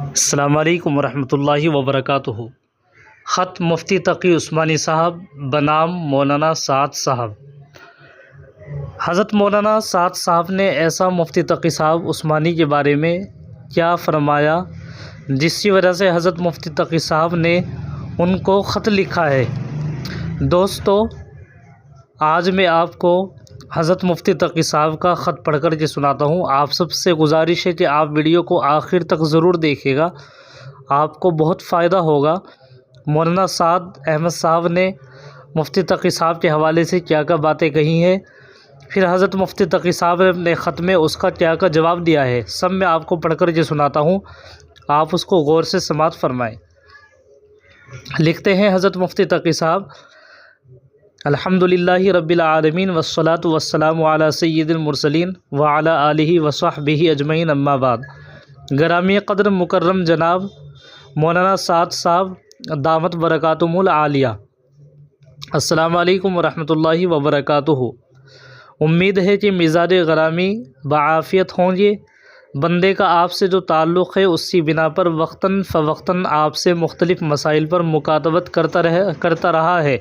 السلام علیکم ورحمۃ اللہ وبرکاتہ۔ خط مفتی تقی عثمانی صاحب بنام مولانا سعد صاحب۔ حضرت مولانا سعد صاحب نے ایسا مفتی تقی صاحب عثمانی کے بارے میں کیا فرمایا جس کی وجہ سے حضرت مفتی تقی صاحب نے ان کو خط لکھا ہے۔ دوستو، آج میں آپ کو حضرت مفتی تقی صاحب کا خط پڑھ کر کے سناتا ہوں۔ آپ سب سے گزارش ہے کہ آپ ویڈیو کو آخر تک ضرور دیکھیے گا، آپ کو بہت فائدہ ہوگا۔ مولانا سعد احمد صاحب نے مفتی تقی صاحب کے حوالے سے کیا کیا باتیں کہی ہیں، پھر حضرت مفتی تقی صاحب نے خط میں اس کا کیا کیا جواب دیا ہے، سب میں آپ کو پڑھ کر کے سناتا ہوں، آپ اس کو غور سے سماعت فرمائیں۔ لکھتے ہیں حضرت مفتی تقی صاحب: الحمدللہ رب العالمین والصلاة والسلام علی سید المرسلین وعلی آلہ وصحبہ اجمعین، اما بعد۔ گرامی قدر مکرم جناب مولانا سعد صاحب دامت برکاتہم العالیہ، السلام علیکم ورحمۃ اللہ وبرکاتہ۔ امید ہے کہ مزاج گرامی بعافیت ہوں گے۔ بندے کا آپ سے جو تعلق ہے اس کی بنا پر وقتاً فوقتاً آپ سے مختلف مسائل پر مکاتبت کرتا رہا ہے،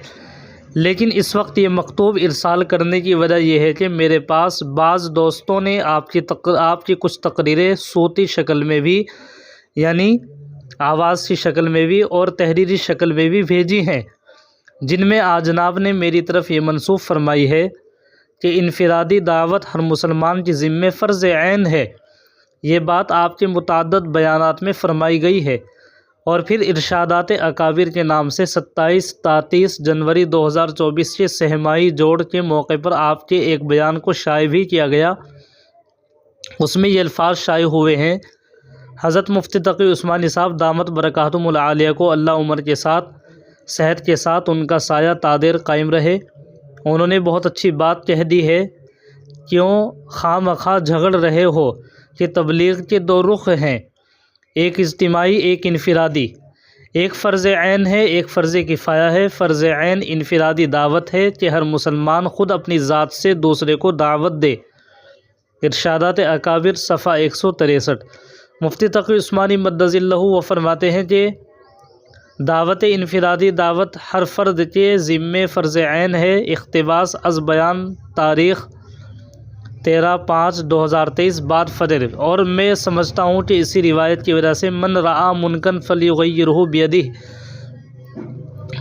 لیکن اس وقت یہ مکتوب ارسال کرنے کی وجہ یہ ہے کہ میرے پاس بعض دوستوں نے آپ کی کچھ تقریریں صوتی شکل میں بھی، یعنی آواز کی شکل میں بھی اور تحریری شکل میں بھی بھیجی ہیں، جن میں آج جناب نے میری طرف یہ منسوب فرمائی ہے کہ انفرادی دعوت ہر مسلمان کی ذمہ فرض عین ہے۔ یہ بات آپ کے متعدد بیانات میں فرمائی گئی ہے، اور پھر ارشادات اکابر کے نام سے 27-29 جنوری 2024 کے سہمائی جوڑ کے موقع پر آپ کے ایک بیان کو شائع بھی کیا گیا۔ اس میں یہ الفاظ شائع ہوئے ہیں: حضرت مفتی تقی عثمانی صاحب دامت برکاتہم العالیہ کو اللہ عمر کے ساتھ صحت کے ساتھ ان کا سایہ تادیر قائم رہے۔ انہوں نے بہت اچھی بات کہہ دی ہے، کیوں خواہ مخواہ جھگڑ رہے ہو کہ تبلیغ کے دو رخ ہیں، ایک اجتماعی ایک انفرادی، ایک فرض عین ہے ایک فرض کفایہ ہے۔ فرض عین انفرادی دعوت ہے کہ ہر مسلمان خود اپنی ذات سے دوسرے کو دعوت دے۔ ارشادات اکابر صفحہ 163۔ مفتی تقی عثمانی مدظ اللہ وہ فرماتے ہیں کہ دعوت انفرادی دعوت ہر فرد کے ذمے فرض عین ہے۔ اقتباس از بیان، تاریخ 13/5/2023 بعد فجر۔ اور میں سمجھتا ہوں کہ اسی روایت کی وجہ سے من رعا منکرا فلیغیرہ بیدہ۔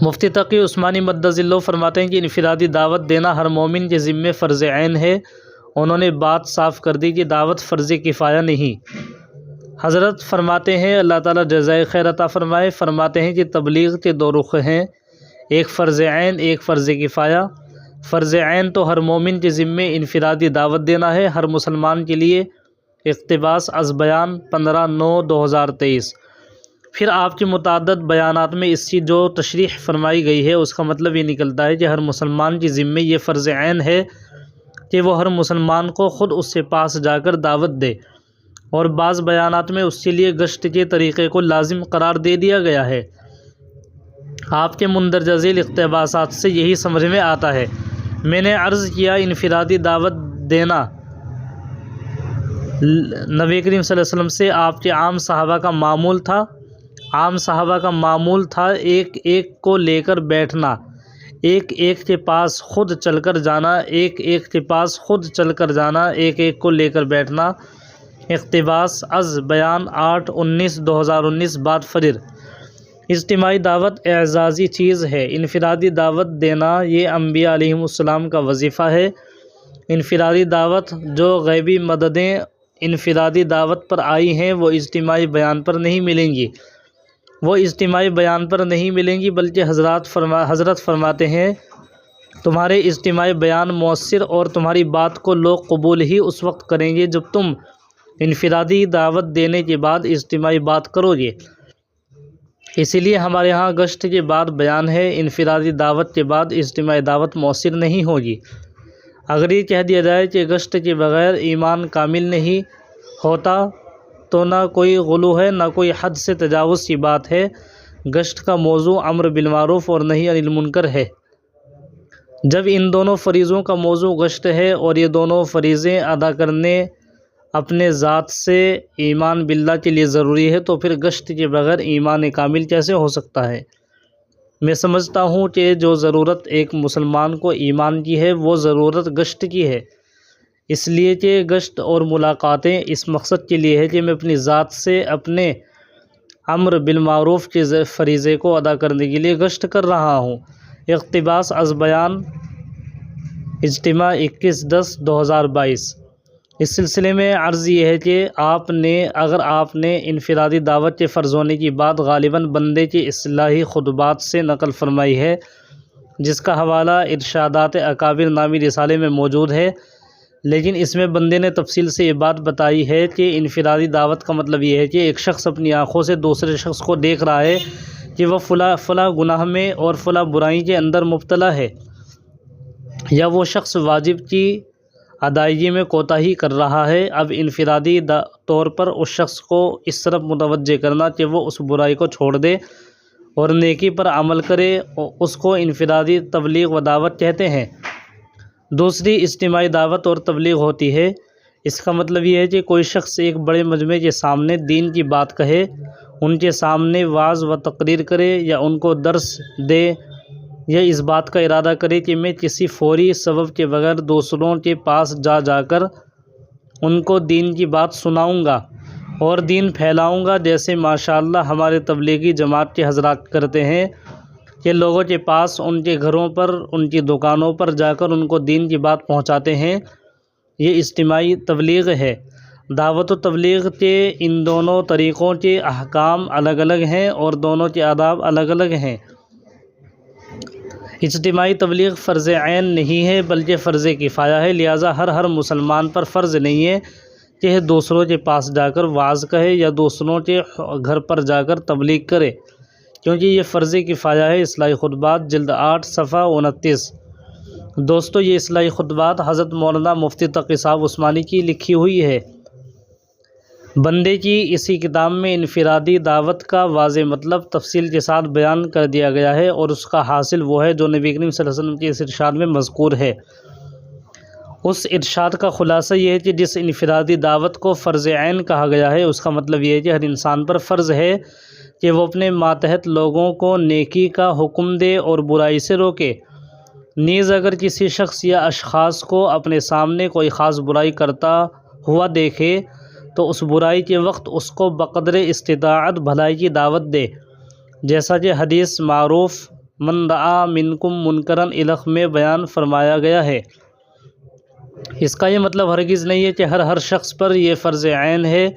مفتی تقی عثمانی مدظ اللہ فرماتے ہیں کہ انفرادی دعوت دینا ہر مومن کے ذمے فرض عین ہے۔ انہوں نے بات صاف کر دی کہ دعوت فرض کفایہ نہیں۔ حضرت فرماتے ہیں، اللہ تعالیٰ جزائے خیر عطا فرمائے، فرماتے ہیں کہ تبلیغ کے دو رخ ہیں، ایک فرض عین ایک فرض کفایہ۔ فرض عین تو ہر مومن کے ذمے انفرادی دعوت دینا ہے، ہر مسلمان کے لیے۔ اقتباس از بیان 15/9/2023۔ پھر آپ کے متعدد بیانات میں اس کی جو تشریح فرمائی گئی ہے اس کا مطلب یہ نکلتا ہے کہ ہر مسلمان کے ذمے یہ فرض عین ہے کہ وہ ہر مسلمان کو خود اس کے پاس جا کر دعوت دے، اور بعض بیانات میں اس کے لیے گشت کے طریقے کو لازم قرار دے دیا گیا ہے۔ آپ کے مندرجہ ذیل اقتباسات سے یہی سمجھ میں آتا ہے۔ میں نے عرض کیا انفرادی دعوت دینا نبی کریم صلی اللہ علیہ وسلم سے آپ کے عام صحابہ کا معمول تھا۔ عام صحابہ کا معمول تھا ایک ایک کو لے کر بیٹھنا، ایک ایک کے پاس خود چل کر جانا، ایک ایک کے پاس خود چل کر جانا، ایک ایک کو لے کر بیٹھنا۔ اقتباس از بیان 8/19/2019 بعد فجر۔ اجتماعی دعوت اعزازی چیز ہے، انفرادی دعوت دینا یہ انبیاء علیہم السلام کا وظیفہ ہے۔ انفرادی دعوت جو غیبی مددیں انفرادی دعوت پر آئی ہیں وہ اجتماعی بیان پر نہیں ملیں گی، بلکہ حضرت فرماتے ہیں تمہارے اجتماعی بیان مؤثر اور تمہاری بات کو لوگ قبول ہی اس وقت کریں گے جب تم انفرادی دعوت دینے کے بعد اجتماعی بات کرو گے۔ اسی لیے ہمارے ہاں گشت کے بعد بیان ہے، انفرادی دعوت کے بعد اجتماعی دعوت مؤثر نہیں ہوگی۔ اگر یہ کہہ دیا جائے کہ گشت کے بغیر ایمان کامل نہیں ہوتا تو نہ کوئی غلو ہے نہ کوئی حد سے تجاوز کی بات ہے۔ گشت کا موضوع امر بالمعروف اور نہی عن المنکر ہے۔ جب ان دونوں فریضوں کا موضوع گشت ہے اور یہ دونوں فریضے اپنے ذات سے ایمان باللہ کے لیے ضروری ہے، تو پھر گشت کے بغیر ایمان کامل کیسے ہو سکتا ہے؟ میں سمجھتا ہوں کہ جو ضرورت ایک مسلمان کو ایمان کی ہے وہ ضرورت گشت کی ہے، اس لیے کہ گشت اور ملاقاتیں اس مقصد کے لیے ہے کہ میں اپنی ذات سے اپنے امر بالمعروف کے فریضے کو ادا کرنے کے لیے گشت کر رہا ہوں۔ اقتباس از بیان، اجتماع 21/10/2022۔ اس سلسلے میں عرض یہ ہے کہ اگر آپ نے انفرادی دعوت کے فرض ہونے کی بات غالباً بندے کی اصلاحی خطبات سے نقل فرمائی ہے، جس کا حوالہ ارشادات اکابر نامی رسالے میں موجود ہے، لیکن اس میں بندے نے تفصیل سے یہ بات بتائی ہے کہ انفرادی دعوت کا مطلب یہ ہے کہ ایک شخص اپنی آنکھوں سے دوسرے شخص کو دیکھ رہا ہے کہ وہ فلاں گناہ میں اور فلاں برائی کے اندر مبتلا ہے، یا وہ شخص واجب کی ادائیگی میں کوتاہی کر رہا ہے۔ اب انفرادی طور پر اس شخص کو اس طرف متوجہ کرنا کہ وہ اس برائی کو چھوڑ دے اور نیکی پر عمل کرے، اس کو انفرادی تبلیغ و دعوت کہتے ہیں۔ دوسری اجتماعی دعوت اور تبلیغ ہوتی ہے۔ اس کا مطلب یہ ہے کہ کوئی شخص ایک بڑے مجمع کے سامنے دین کی بات کہے، ان کے سامنے وعظ و تقریر کرے یا ان کو درس دے، یا اس بات کا ارادہ کرے کہ میں کسی فوری سبب کے بغیر دوسروں کے پاس جا کر ان کو دین کی بات سناؤں گا اور دین پھیلاؤں گا، جیسے ماشاءاللہ ہمارے تبلیغی جماعت کے حضرات کرتے ہیں کہ لوگوں کے پاس، ان کے گھروں پر، ان کی دکانوں پر جا کر ان کو دین کی بات پہنچاتے ہیں۔ یہ اجتماعی تبلیغ ہے۔ دعوت و تبلیغ کے ان دونوں طریقوں کے احکام الگ الگ ہیں اور دونوں کے آداب الگ الگ ہیں۔ اجتماعی تبلیغ فرض عین نہیں ہے بلکہ فرض کفایہ ہے، لہٰذا ہر مسلمان پر فرض نہیں ہے کہ دوسروں کے پاس جا کر وعظ کہے یا دوسروں کے گھر پر جا کر تبلیغ کرے، کیونکہ یہ فرض کفایہ ہے۔ اصلاحی خطبات جلد 8 صفحہ 29۔ دوستو، یہ اصلاحی خطبات حضرت مولانا مفتی تقی صاحب عثمانی کی لکھی ہوئی ہے۔ بندے کی اسی کتاب میں انفرادی دعوت کا واضح مطلب تفصیل کے ساتھ بیان کر دیا گیا ہے، اور اس کا حاصل وہ ہے جو نبی کریم صلی اللہ علیہ وسلم کے اس ارشاد میں مذکور ہے۔ اس ارشاد کا خلاصہ یہ ہے کہ جس انفرادی دعوت کو فرض عین کہا گیا ہے، اس کا مطلب یہ ہے کہ ہر انسان پر فرض ہے کہ وہ اپنے ماتحت لوگوں کو نیکی کا حکم دے اور برائی سے روکے۔ نیز اگر کسی شخص یا اشخاص کو اپنے سامنے کوئی خاص برائی کرتا ہوا دیکھے تو اس برائی کے وقت اس کو بقدر استطاعت بھلائی کی دعوت دے، جیسا کہ حدیث معروف من رعا منکم منکرا الخ میں بیان فرمایا گیا ہے۔ اس کا یہ مطلب ہرگز نہیں ہے کہ ہر شخص پر یہ فرض عین ہے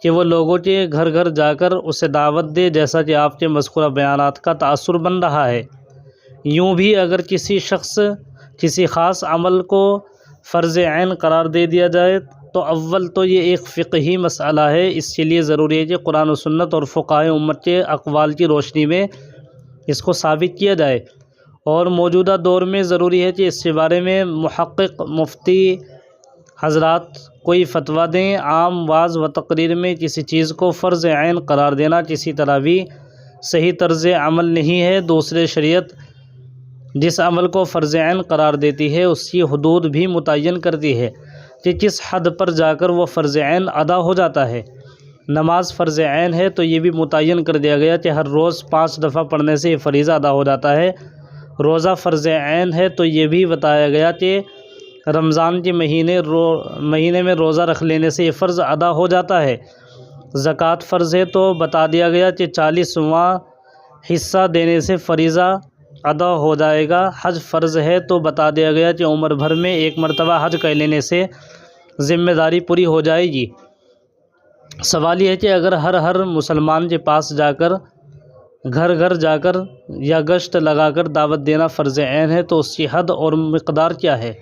کہ وہ لوگوں کے گھر جا کر اسے دعوت دے، جیسا کہ آپ کے مذکورہ بیانات کا تاثر بن رہا ہے۔ یوں بھی اگر کسی شخص کسی خاص عمل کو فرض عین قرار دے دیا جائے تو اول تو یہ ایک فقہی مسئلہ ہے، اس کے لیے ضروری ہے کہ قرآن و سنت اور فقہائے امت کے اقوال کی روشنی میں اس کو ثابت کیا جائے، اور موجودہ دور میں ضروری ہے کہ اس کے بارے میں محقق مفتی حضرات کوئی فتویٰ دیں۔ عام وعظ و تقریر میں کسی چیز کو فرض عین قرار دینا کسی طرح بھی صحیح طرز عمل نہیں ہے۔ دوسرے شریعت جس عمل کو فرض عین قرار دیتی ہے اس کی حدود بھی متعین کرتی ہے کہ کس حد پر جا کر وہ فرض عین ادا ہو جاتا ہے۔ نماز فرض عین ہے تو یہ بھی متعین کر دیا گیا کہ ہر روز 5 دفعہ پڑھنے سے یہ فریضہ ادا ہو جاتا ہے۔ روزہ فرض عین ہے تو یہ بھی بتایا گیا کہ رمضان کے مہینے میں روزہ رکھ لینے سے یہ فرض ادا ہو جاتا ہے۔ زکوٰۃ فرض ہے تو بتا دیا گیا کہ 40واں حصہ دینے سے فریضہ ادا ہو جائے گا۔ حج فرض ہے تو بتا دیا گیا کہ عمر بھر میں 1 مرتبہ حج کر لینے سے ذمہ داری پوری ہو جائے گی۔ سوال یہ ہے کہ اگر ہر مسلمان کے پاس جا کر گھر جا کر یا گشت لگا کر دعوت دینا فرض عین ہے تو اس کی حد اور مقدار کیا ہے؟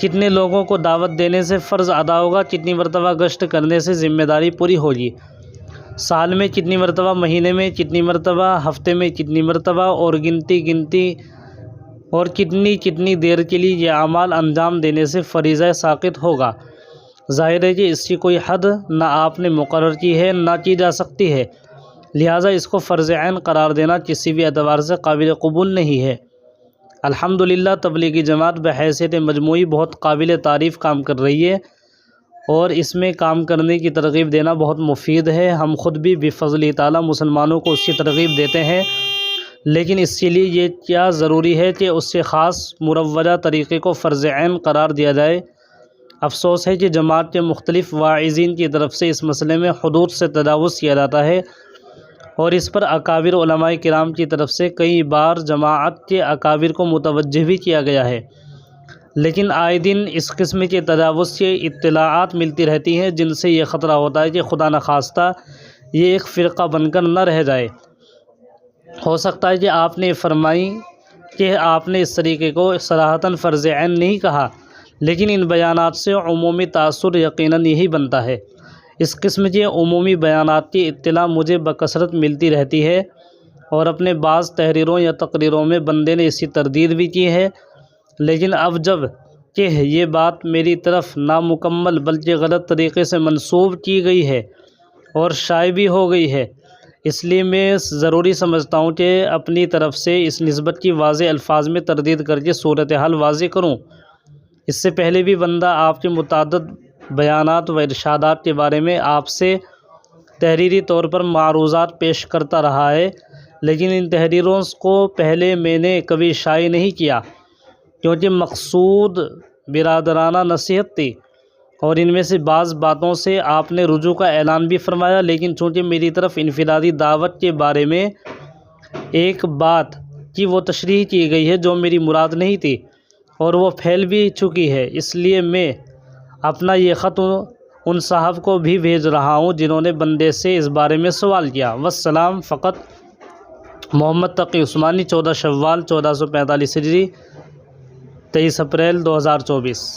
کتنے لوگوں کو دعوت دینے سے فرض ادا ہوگا؟ کتنی مرتبہ گشت کرنے سے ذمہ داری پوری ہوگی؟ سال میں کتنی مرتبہ، مہینے میں کتنی مرتبہ، ہفتے میں کتنی مرتبہ، اور گنتی اور کتنی دیر کے لیے یہ اعمال انجام دینے سے فریضہ ساقط ہوگا؟ ظاہر ہے کہ اس کی کوئی حد نہ آپ نے مقرر کی ہے نہ کی جا سکتی ہے، لہٰذا اس کو فرض عین قرار دینا کسی بھی اعتبار سے قابل قبول نہیں ہے۔ الحمدللہ تبلیغی جماعت بحیثیت مجموعی بہت قابل تعریف کام کر رہی ہے، اور اس میں کام کرنے کی ترغیب دینا بہت مفید ہے۔ ہم خود بھی بفضل تعالیٰ مسلمانوں کو اس کی ترغیب دیتے ہیں، لیکن اس کے لیے یہ کیا ضروری ہے کہ اس سے خاص مروجہ طریقے کو فرض عین قرار دیا جائے۔ افسوس ہے کہ جماعت کے مختلف واعظین کی طرف سے اس مسئلے میں حدود سے تجاوز کیا جاتا ہے، اور اس پر اکابر علماء کرام کی طرف سے کئی بار جماعت کے اکابر کو متوجہ بھی کیا گیا ہے، لیکن آئے دن اس قسم کے تجاوز کی اطلاعات ملتی رہتی ہیں، جن سے یہ خطرہ ہوتا ہے کہ خدا نخواستہ یہ ایک فرقہ بن کر نہ رہ جائے۔ ہو سکتا ہے کہ آپ نے فرمائی کہ آپ نے اس طریقے کو صراحتاً فرض عین نہیں کہا، لیکن ان بیانات سے عمومی تاثر یقیناً یہی بنتا ہے۔ اس قسم کے عمومی بیانات کی اطلاع مجھے بکثرت ملتی رہتی ہے، اور اپنے بعض تحریروں یا تقریروں میں بندے نے اس کی تردید بھی کی ہے، لیکن اب جب کہ یہ بات میری طرف نامکمل بلکہ غلط طریقے سے منسوب کی گئی ہے اور شائع بھی ہو گئی ہے، اس لیے میں ضروری سمجھتا ہوں کہ اپنی طرف سے اس نسبت کی واضح الفاظ میں تردید کر کے صورتحال واضح کروں۔ اس سے پہلے بھی بندہ آپ کے متعدد بیانات و ارشادات کے بارے میں آپ سے تحریری طور پر معروضات پیش کرتا رہا ہے، لیکن ان تحریروں کو پہلے میں نے کبھی شائع نہیں کیا، کیونکہ مقصود برادرانہ نصیحت تھی، اور ان میں سے بعض باتوں سے آپ نے رجوع کا اعلان بھی فرمایا، لیکن چونکہ میری طرف انفرادی دعوت کے بارے میں ایک بات کی وہ تشریح کی گئی ہے جو میری مراد نہیں تھی، اور وہ پھیل بھی چکی ہے، اس لیے میں اپنا یہ خط ان صاحب کو بھی بھیج رہا ہوں جنہوں نے بندے سے اس بارے میں سوال کیا۔ والسلام۔ فقط محمد تقی عثمانی، 14 شوال 1445 ہجری، 23 اپریل 2024۔